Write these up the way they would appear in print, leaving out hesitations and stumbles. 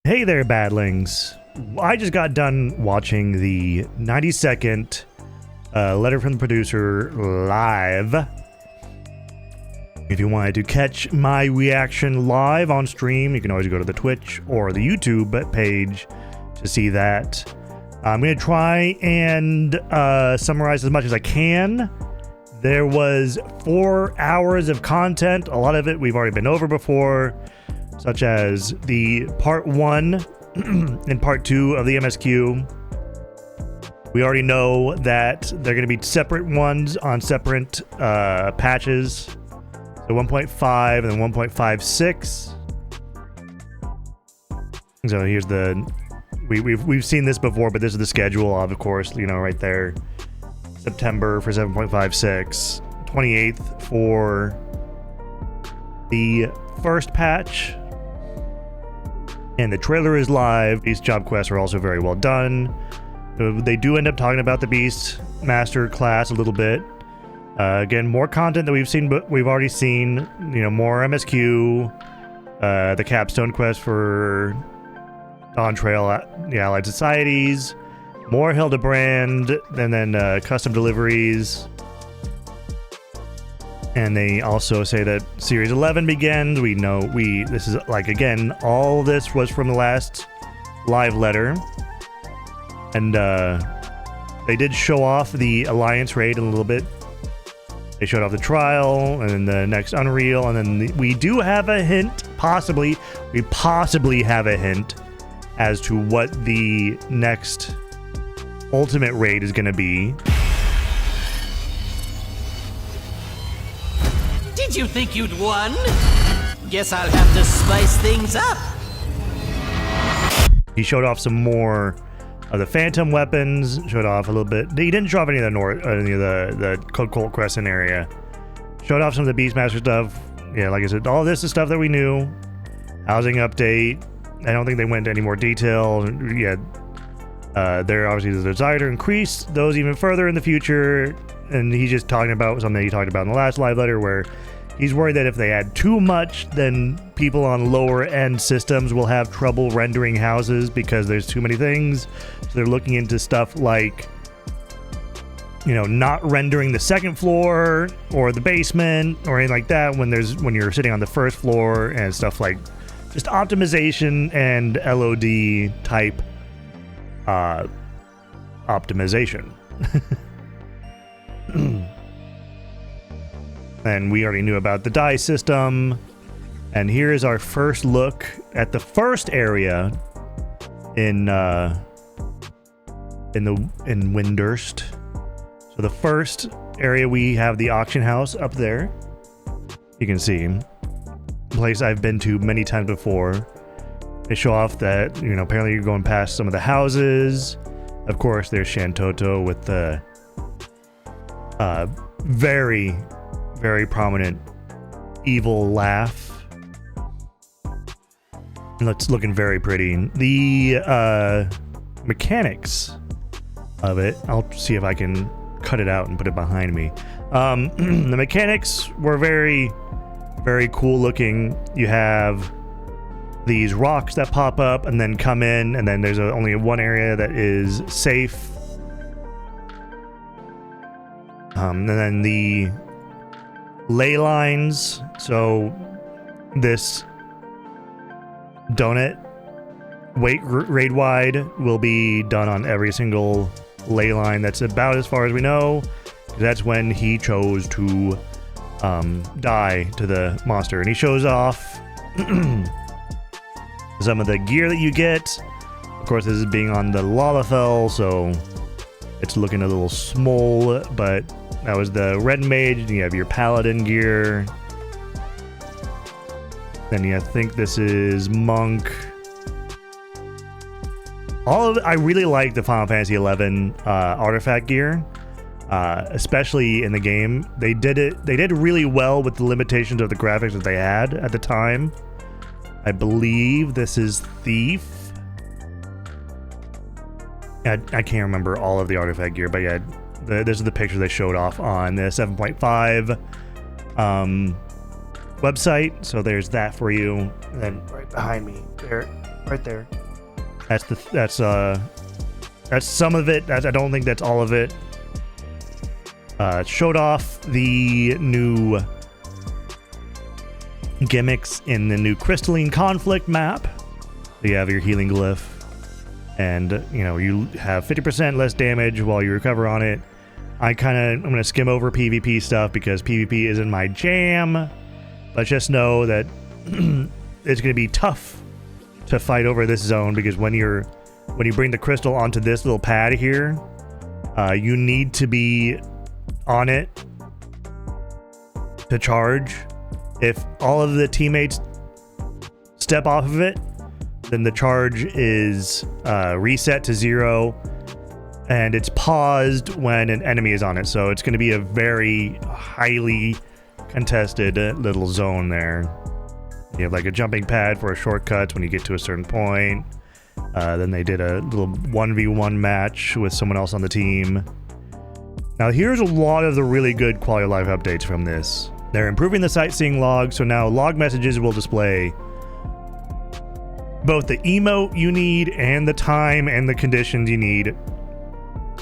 Hey there, badlings. I just got done watching the 90-second letter from the producer live. If you wanted to catch my reaction live on stream, you can always go to the Twitch or the YouTube page to see that. I'm going to try and summarize as much as I can. There was 4 hours of content. A lot of it we've already been over before, such as the part 1 and part 2 of the MSQ. We already know that they're going to be separate ones on separate patches. So 1.5 and then 1.56. So here's the... We've seen this before, but this is the schedule of course, you know, right there. September for 7.56, 28th for the first patch, and the trailer is live. These job quests are also very well done. They do end up talking about the Beast Master class a little bit. Again, more content that we've seen, but we've already seen. You know, more MSQ, the capstone quest for Dawn Trail, the Allied Societies, more Hildebrand, and then custom deliveries. And they also say that Series 11 begins. We know this is like, again, all this was from the last live letter. And they did show off the Alliance raid a little bit. They showed off the trial and then the next Unreal, and then we do have a hint, we possibly have a hint as to what the next ultimate raid is going to be. Did you think you'd won? Guess I'll have to spice things up. He showed off some more of the Phantom weapons, showed off a little bit. He didn't show off any of the Cold Crescent area. Showed off some of the Beastmaster stuff. Yeah, like I said, all this is stuff that we knew. Housing update. I don't think they went into any more detail. Yeah, there obviously is a desire to increase those even further in the future. And he's just talking about something he talked about in the last live letter, where he's worried that if they add too much, then people on lower end systems will have trouble rendering houses because there's too many things. So they're looking into stuff like, you know, not rendering the second floor or the basement or anything like that when you're sitting on the first floor, and stuff like just optimization and LOD type optimization. And we already knew about the die system, and here is our first look at the first area in Windurst. So the first area, we have the auction house up there. You can see a place I've been to many times before. They show off that, you know, apparently you're going past some of the houses. Of course, there's Shantoto with the very, very prominent evil laugh. And it's looking very pretty. The mechanics of it, I'll see if I can cut it out and put it behind me. The mechanics were very, very cool looking. You have these rocks that pop up and then come in, and then there's only one area that is safe. And then the ley lines. So this donut raid wide will be done on every single ley line. That's about as far as we know. That's when he chose to die to the monster, and he shows off some of the gear that you get. Of course, this is being on the Lalafell, so it's looking a little small, but that was the Red Mage. You have your Paladin gear. Then I think this is Monk. All of it, I really like the Final Fantasy XI artifact gear, especially in the game. They did really well with the limitations of the graphics that they had at the time. I believe this is Thief. I can't remember all of the artifact gear, but yeah, this is the picture they showed off on the 7.5 website. So there's that for you. And then right behind me there, right there. That's some of it. I don't think that's all of it. Showed off the new gimmicks in the new Crystalline Conflict map. So you have your healing glyph, and you have 50% less damage while you recover on it. I'm gonna skim over PvP stuff because PvP isn't my jam, but just know that it's gonna be tough to fight over this zone, because when you bring the crystal onto this little pad here, you need to be on it to charge. If all of the teammates step off of it, then the charge is reset to 0, and it's paused when an enemy is on it. So it's going to be a very highly contested little zone there. You have like a jumping pad for shortcuts when you get to a certain point. Then they did a little 1v1 match with someone else on the team. Now here's a lot of the really good quality of life updates from this. They're improving the sightseeing log, so now log messages will display both the emote you need and the time and the conditions you need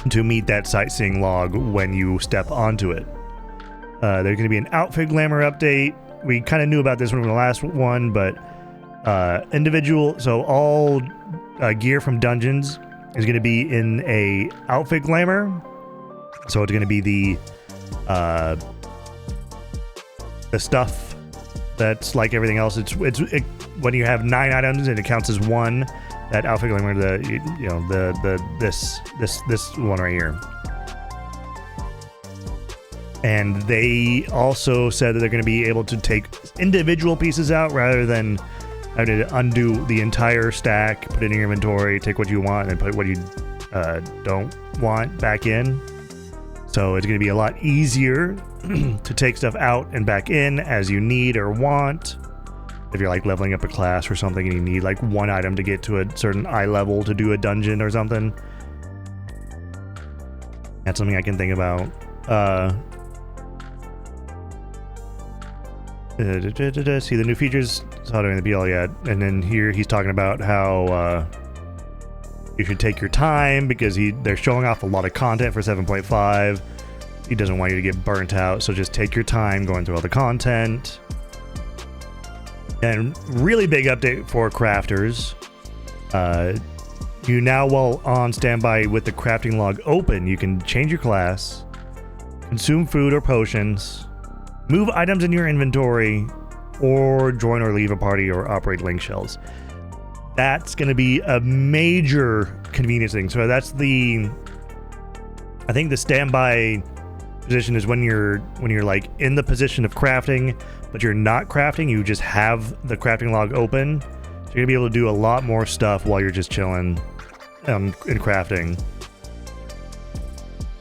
to meet that sightseeing log when you step onto it. There's going to be an outfit glamour update. We kind of knew about this one from the last one, but so all gear from dungeons is going to be in a outfit glamour. So it's going to be the stuff that's like everything else. It's when you have 9 items and it counts as 1. That outfit glamour, this one right here. And they also said that they're going to be able to take individual pieces out rather than having to undo the entire stack, put it in your inventory, take what you want, and put what you don't want back in. So it's going to be a lot easier to take stuff out and back in as you need or want. If you're like leveling up a class or something and you need like 1 item to get to a certain eye level to do a dungeon or something. That's something I can think about. See the new features. It's not doing the PLL yet. And then here he's talking about how you should take your time because they're showing off a lot of content for 7.5. He doesn't want you to get burnt out, so just take your time going through all the content. And really big update for crafters. You now, while on standby with the crafting log open, you can change your class, consume food or potions, move items in your inventory, or join or leave a party or operate link shells. That's going to be a major convenience thing. So that's I think the standby position is when you're like in the position of crafting, but you're not crafting, you just have the crafting log open. So you're gonna be able to do a lot more stuff while you're just chilling in crafting.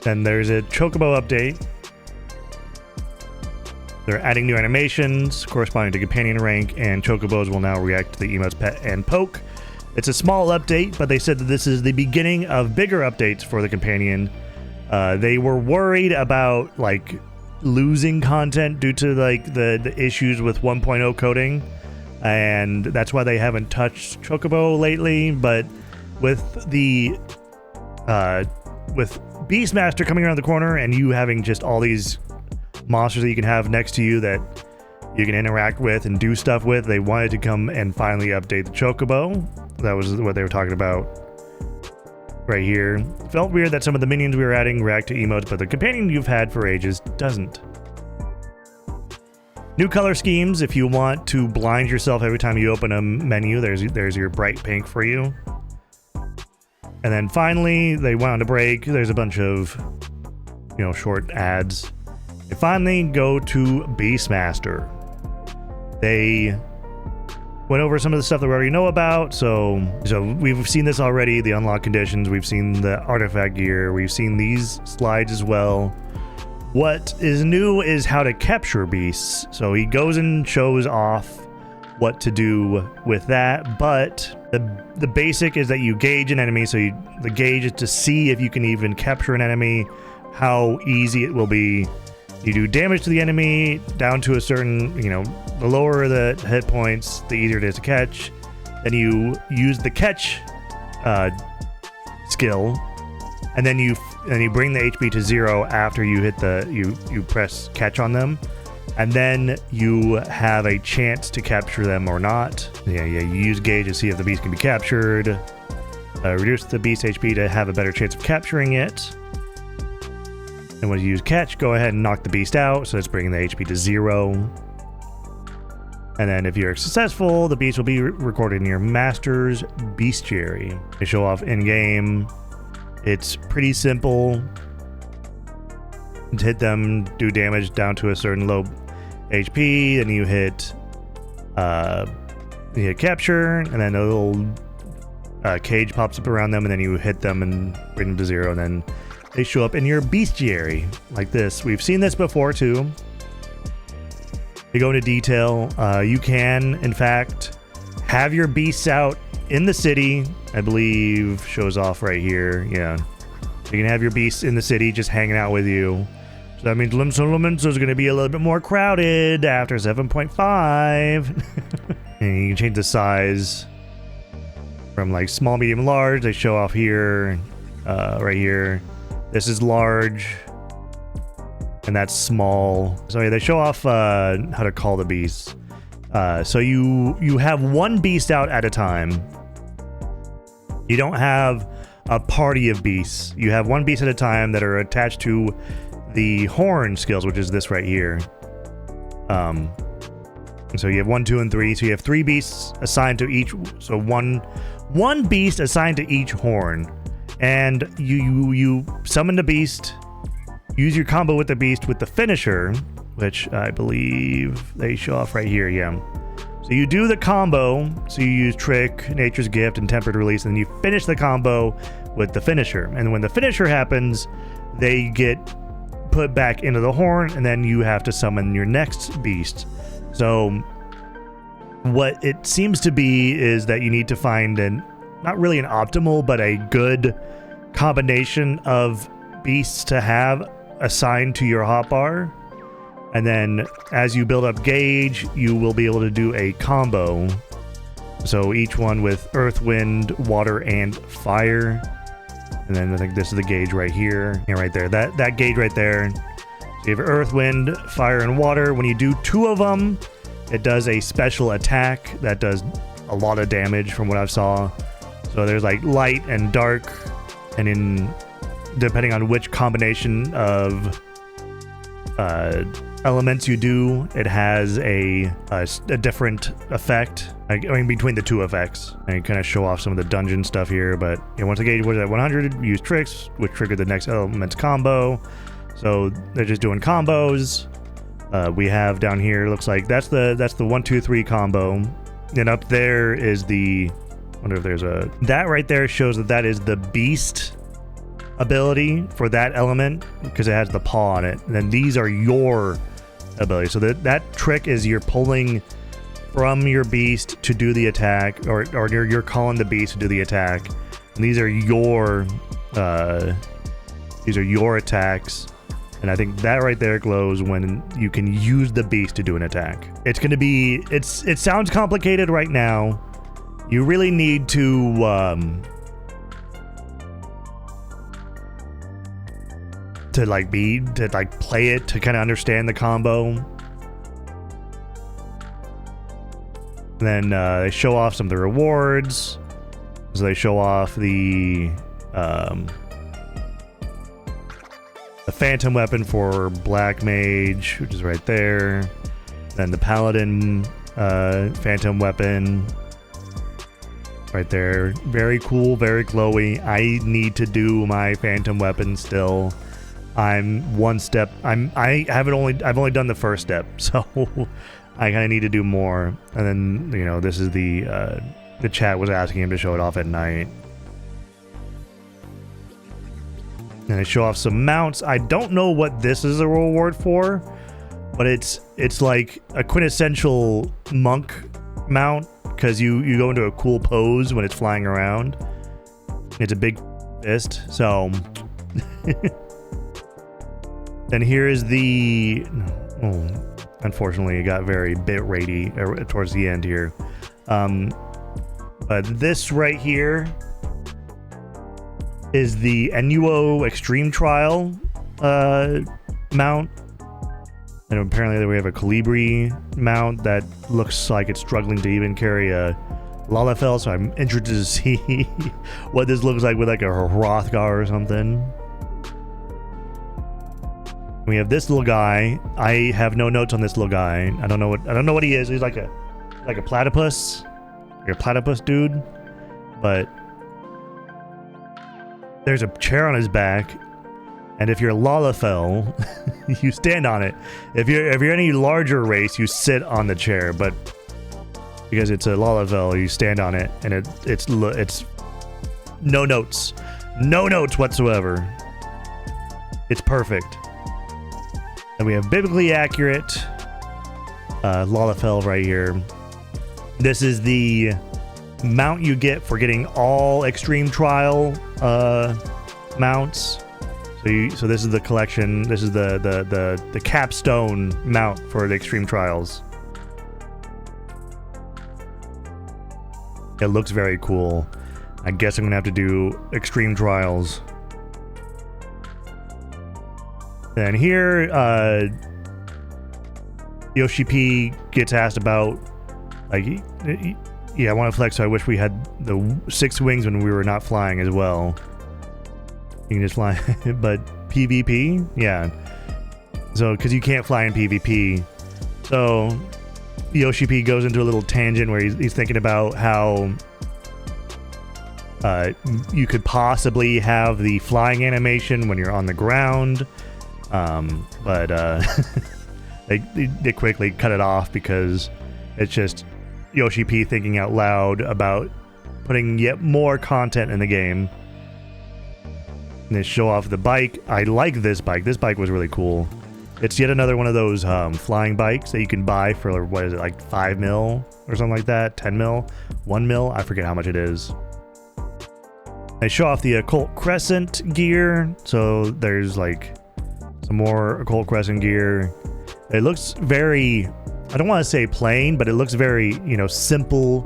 Then there's a Chocobo update. They're adding new animations corresponding to companion rank, and Chocobos will now react to the emotes pet and poke. It's a small update, but they said that this is the beginning of bigger updates for the companion. They were worried about like losing content due to like the issues with 1.0 coding, and that's why they haven't touched Chocobo lately. But with with Beastmaster coming around the corner and you having just all these monsters that you can have next to you that you can interact with and do stuff with, they wanted to come and finally update the Chocobo. That was what they were talking about right here. Felt weird that some of the minions we were adding react to emotes, but the companion you've had for ages doesn't. New color schemes. If you want to blind yourself every time you open a menu, there's your bright pink for you. And then finally, they went on a break. There's a bunch of, short ads. They finally go to Beastmaster. They went over some of the stuff that we already know about. So we've seen this already, the unlock conditions. We've seen the artifact gear. We've seen these slides as well. What is new is how to capture beasts. So he goes and shows off what to do with that, but the basic is that you gauge an enemy. So the gauge is to see if you can even capture an enemy, how easy it will be. You do damage to the enemy down to a certain, the lower the hit points, the easier it is to catch. Then you use the catch skill, and then you bring the HP to 0 after you hit you press catch on them, and then you have a chance to capture them or not. Yeah, you use gauge to see if the beast can be captured. Reduce the beast HP to have a better chance of capturing it. And when you use catch, go ahead and knock the beast out, so it's bringing the HP to 0. And then if you're successful, the beast will be recorded in your master's bestiary. They show off in-game. It's pretty simple. To hit them, do damage down to a certain low HP, and you hit capture, and then a little cage pops up around them, and then you hit them and bring them to 0, and then they show up in your bestiary like this. We've seen this before too. To go into detail, you can, in fact, have your beasts out in the city. I believe shows off right here. Yeah, you can have your beasts in the city just hanging out with you. So that means Limso is going to be a little bit more crowded after 7.5. And you can change the size from like small, medium, large. They show off here, right here. This is large. And that's small. So yeah, they show off how to call the beasts. So you have one beast out at a time. You don't have a party of beasts. You have one beast at a time that are attached to the horn skills, which is this right here. So you have 1, 2, and 3. So you have 3 beasts assigned to each. So one beast assigned to each horn, and you summon the beast. Use your combo with the beast with the finisher, which I believe they show off right here, yeah. So you do the combo, so you use Trick, Nature's Gift, and Tempered Release, and then you finish the combo with the finisher. And when the finisher happens, they get put back into the horn, and then you have to summon your next beast. So what it seems to be is that you need to find not really an optimal, but a good combination of beasts to have assigned to your hotbar, and then as you build up gauge, you will be able to do a combo. So each one with earth, wind, water, and fire. And then I think this is the gauge right here. Yeah, right there. That gauge right there. So you have earth, wind, fire, and water. When you do 2 of them, it does a special attack that does a lot of damage from what I saw. So there's like light and dark, and depending on which combination of elements you do, it has a different effect. I mean, between the 2 effects. And kind of show off some of the dungeon stuff here, but once the gauge was at 100, use tricks, which trigger the next element's combo. So they're just doing combos. We have down here, looks like that's the 1, 2, 3 combo. And up there is the, I wonder if there's that right there shows that is the beast ability for that element, because it has the paw on it. And then these are your ability. So that trick is you're pulling from your beast to do the attack, or you're calling the beast to do the attack. And these are your attacks. And I think that right there glows when you can use the beast to do an attack. It's going to be, it sounds complicated right now. You really need to play it to kind of understand the combo. And then they show off some of the rewards. So they show off the phantom weapon for black mage, which is right there. Then the paladin phantom weapon right there. Very cool, very glowy. I need to do my phantom weapon still. I'm one step. I've only done the first step, so I kind of need to do more. And then this is the chat was asking him to show it off at night. And they show off some mounts. I don't know what this is a reward for, but it's like a quintessential monk mount, because you go into a cool pose when it's flying around. It's a big fist, so. And here is the. Oh, unfortunately, it got very bit ratey towards the end here. But this right here is the NUO Extreme Trial mount. And apparently we have a Colibri mount that looks like it's struggling to even carry a Lalafell, so I'm interested to see what this looks like with like a Hrothgar or something. We have this little guy. I have no notes on this little guy. I don't know what he is. He's like a platypus. Like a platypus dude. But there's a chair on his back. And if you're Lalafell, you stand on it. If you're any larger race, you sit on the chair. But because it's a Lalafell, you stand on it, and it's no notes whatsoever. It's perfect. And we have biblically accurate Lalafell right here. This is the mount you get for getting all Extreme Trial mounts. So this is the collection. This is the capstone mount for the Extreme Trials. It looks very cool. I guess I'm gonna have to do Extreme Trials. Then here, Yoshi P gets asked about, like, yeah, I want to flex, so I wish we had the 6 wings when we were not flying as well. You can just fly, but PvP? Yeah. So, because you can't fly in PvP. So, Yoshi P goes into a little tangent where he's thinking about how you could possibly have the flying animation when you're on the ground. But they quickly cut it off because it's just Yoshi P thinking out loud about putting yet more content in the game. And they show off the bike. I like this bike. This bike was really cool. It's yet another one of those flying bikes that you can buy for, what is it, like 5 mil or something like that? 10 mil? 1 mil? I forget how much it is. They show off the Occult Crescent gear. So there's like some more Occult Crescent gear. It looks very, I don't want to say plain, but it looks very, simple,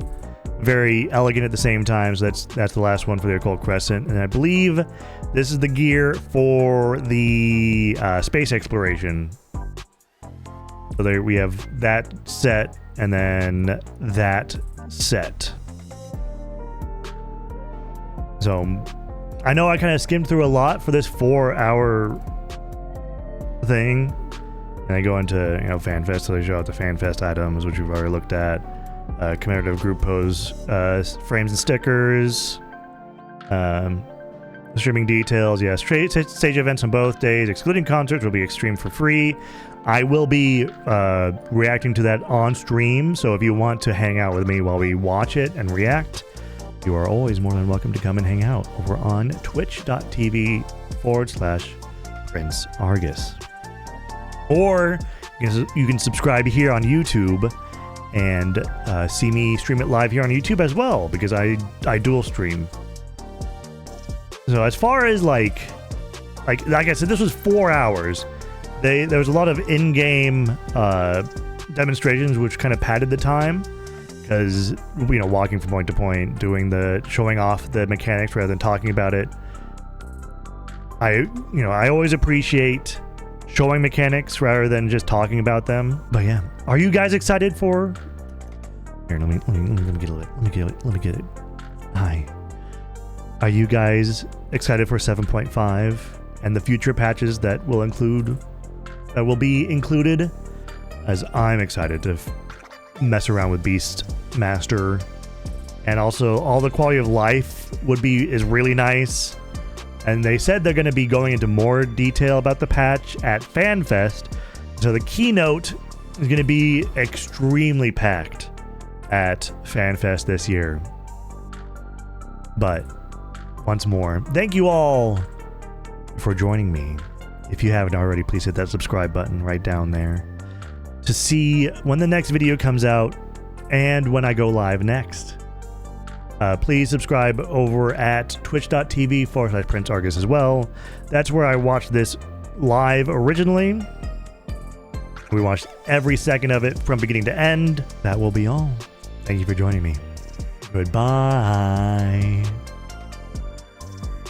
very elegant at the same time. So that's the last one for the Occult Crescent. And I believe this is the gear for the space exploration. So there we have that set and then that set. So I know I kind of skimmed through a lot for this 4-hour thing. And I go into, FanFest, so they show out the FanFest items, which we've already looked at. Commemorative group pose frames and stickers. Streaming details, yes. Stage events on both days, excluding concerts, will be Extreme for free. I will be reacting to that on stream, so if you want to hang out with me while we watch it and react, you are always more than welcome to come and hang out over on twitch.tv/Prince Argus. Or you can subscribe here on YouTube and see me stream it live here on YouTube as well, because I dual stream. So as far as like I said, this was 4 hours. There was a lot of in-game demonstrations, which kind of padded the time, because walking from point to point, showing off the mechanics rather than talking about it. I always appreciate showing mechanics rather than just talking about them. But yeah, are you guys excited for? Here, let me get it. Let me get it. Hi. Are you guys excited for 7.5 and the future patches that will be included? As I'm excited to mess around with Beastmaster, and also all the quality of life is really nice. And they said they're going to be going into more detail about the patch at FanFest, so the keynote is going to be extremely packed at FanFest this year. But once more, thank you all for joining me. If you haven't already, please hit that subscribe button right down there to see when the next video comes out and when I go live next. Please subscribe over at twitch.tv/Prince Argus as well. That's where I watched this live originally. We watched every second of it from beginning to end. That will be all. Thank you for joining me. Goodbye.